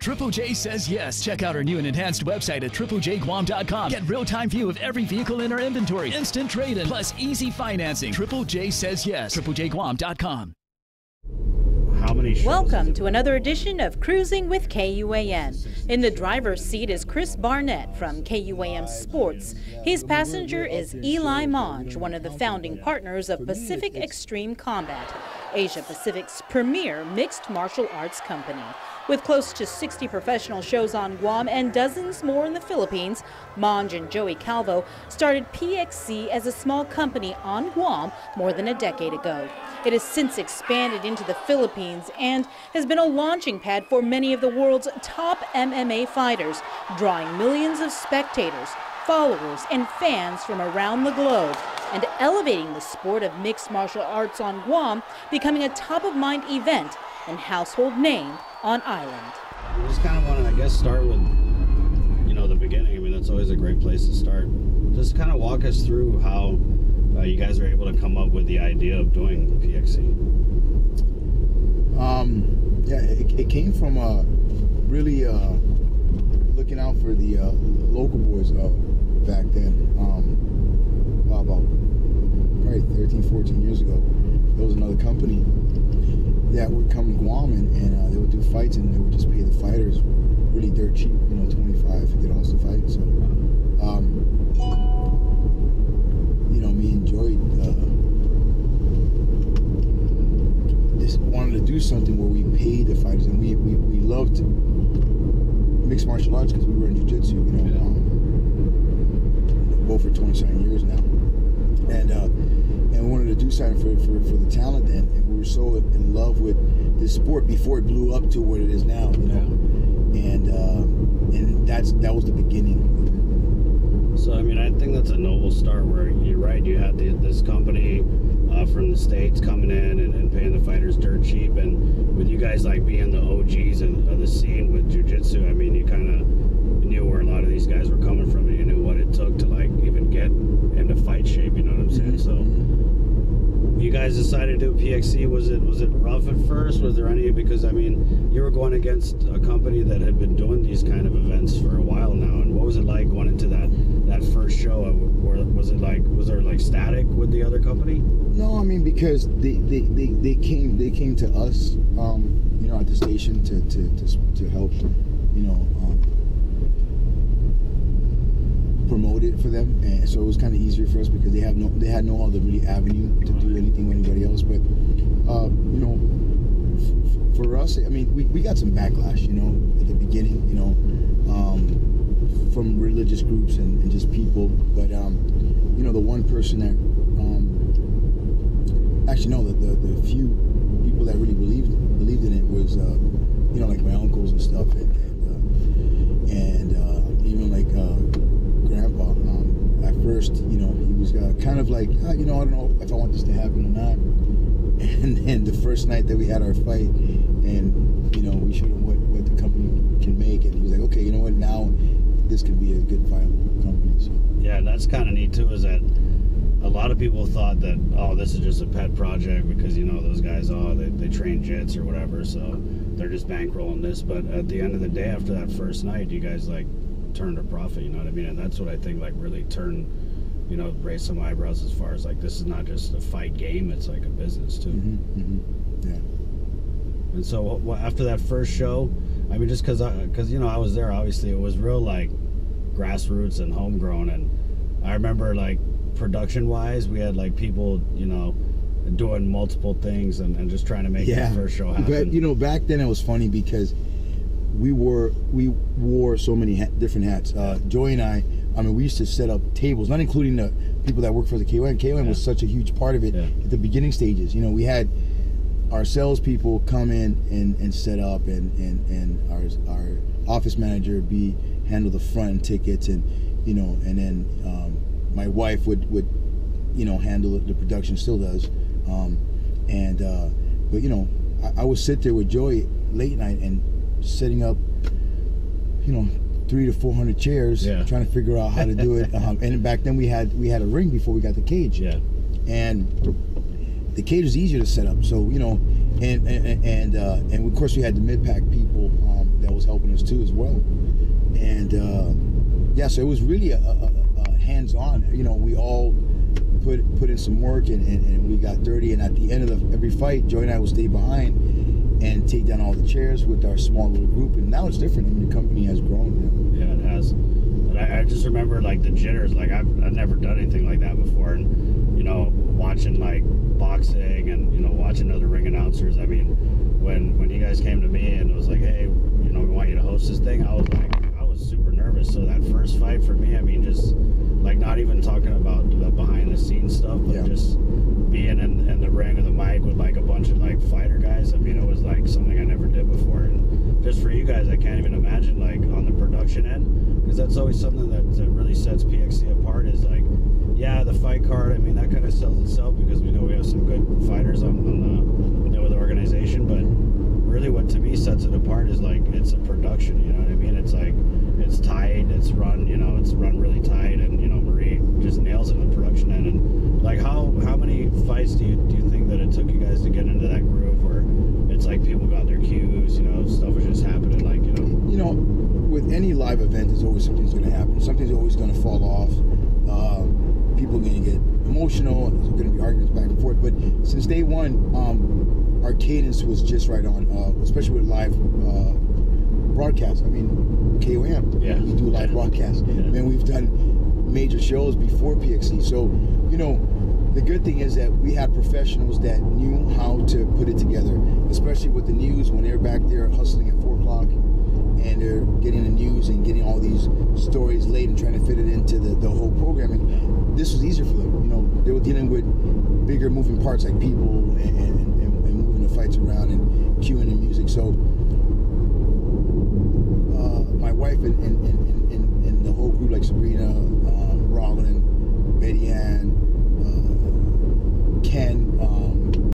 Triple J says yes. Check out our new and enhanced website at triplejguam.com. Get real-time view of every vehicle in our inventory, instant trade-in, plus easy financing. Triple J says yes. triplejguam.com. How many shows? Welcome to another edition of Cruising with KUAM. In the driver's seat is Chris Barnett from KUAM Sports. His passenger is Eli Monge, one of the founding partners of Pacific Extreme Combat, Asia Pacific's premier mixed martial arts company. With close to 60 professional shows on Guam and dozens more in the Philippines, Monge and Joey Calvo started PXC as a small company on Guam more than a decade ago. It has since expanded into the Philippines and has been a launching pad for many of the world's top MMA fighters, drawing millions of spectators, followers, and fans from around the globe, and elevating the sport of mixed martial arts on Guam, becoming a top-of-mind event and household name on island. We just kind of want to, I guess, start with, the beginning. I mean, that's always a great place to start. Just kind of walk us through how you guys were able to come up with the idea of doing PXC. It came from really looking out for the local boys back then. About probably 13, 14 years ago, there was another company that would come to Guam and they would do fights, and they would just pay the fighters really dirt cheap, $25, $50 to fight. So, me and Joey just wanted to do something where we paid the fighters, and we loved mixed martial arts because we were in jiu-jitsu, both for 27 years now, and we wanted to do something for the talent then, and we were so in love with this sport before it blew up to what it is now, and that was the beginning. So, I mean, I think that's a noble start where you're right, you had this company from the States coming in and paying the fighters dirt cheap, and with you guys like being the OGs of the scene with jiu-jitsu, I mean, you kind of knew where a lot of these guys were coming from, and you knew what it took to like even get into fight shape, you know what I'm saying? So you guys decided to do PXC. Was it rough at first? Was there any, because I mean, you were going against a company that had been doing these kind of events for a while now, and what was it like going into that first show? Was there like static with the other company? No, I mean, because they came to us, at the station to help, promote it for them, and so it was kind of easier for us because they had no other really avenue to do anything with anybody else. But for us, I mean, we got some backlash, at the beginning, from religious groups and just people. But the one person that the few people that really believed in it was like my uncles and stuff, and even like Grandpa. At first, he was kind of like, I don't know if I want this to happen or not. And then the first night that we had our fight, and we showed him what the company can make, and he was like, okay, you know what, now this can be a good viable company. So yeah, and that's kind of neat too, is that a lot of people thought that, oh, this is just a pet project because those guys, they train jits or whatever, so they're just bankrolling this. But at the end of the day, after that first night, you guys like turned a profit, you know what I mean? And that's what I think like really turned, raised some eyebrows as far as like, this is not just a fight game, it's like a business too. Yeah. And so after that first show, I mean, just because I was there, obviously it was real like grassroots and homegrown, and I remember like production wise, we had like people, doing multiple things and just trying to make that first show happen. But back then it was funny because we wore so many different hats. Joey and I mean, we used to set up tables, not including the people that work for the KUAM. KUAM was such a huge part of it at the beginning stages. We had our salespeople come in and set up, and our office manager handle the front tickets, and and then my wife would handle the production, still does, but I would sit there with Joey late night and setting up 300 to 400 chairs, trying to figure out how to do it. And back then we had a ring before we got the cage, and the cage was easier to set up. So and of course we had the mid-pack people that was helping us too as well. And yeah, so it was really a hands-on. You know, we all put in some work, and we got dirty. And at the end of every fight, Joey and I will stay behind and take down all the chairs with our small little group. And now it's different. I mean, the company has grown. You know? Yeah, it has. But I just remember like the jitters. Like I've never done anything like that before, and you know, watching like boxing and you know watching other ring announcers. I mean, when you guys came to me and it was like, hey, you know, we want you to host this thing, I was super nervous. So that first fight for me, I mean, just like not even talking about the behind the scenes stuff, but just being in the ring or the mic with like a bunch of like fighter guys. I mean, it was like something I never did before. And just for you guys, I can't even imagine like on the production end, because that's always something that really sets PXC apart. Is like, yeah, the fight card. I mean, that kind of sells itself because we know we have some good fighters on the organization. But really, what to me sets it apart is like it's a production. You know what I mean? It's like it's tight, it's run. You know, it's run really tight, and you know Marie just nails it in the production end. And like, how many fights do you think that it took you guys to get into that groove where it's like people got their cues? You know, stuff was just happening. Like you know, with any live event, there's always something's going to happen. Something's always going to fall off. People are going to get emotional. There's going to be arguments back and forth. But since day one, our cadence was just right on, especially with live broadcasts. I mean, KUAM, we do live broadcasts. And we've done major shows before PXC. So, you know, the good thing is that we had professionals that knew how to put it together, especially with the news when they're back there hustling at 4 o'clock. And they're getting the news and getting all these stories late and trying to fit it into the whole programming. This was easier for them. You know, they were dealing with bigger moving parts like people and moving the fights around and cueing the music. So my wife and the whole group, like Sabrina,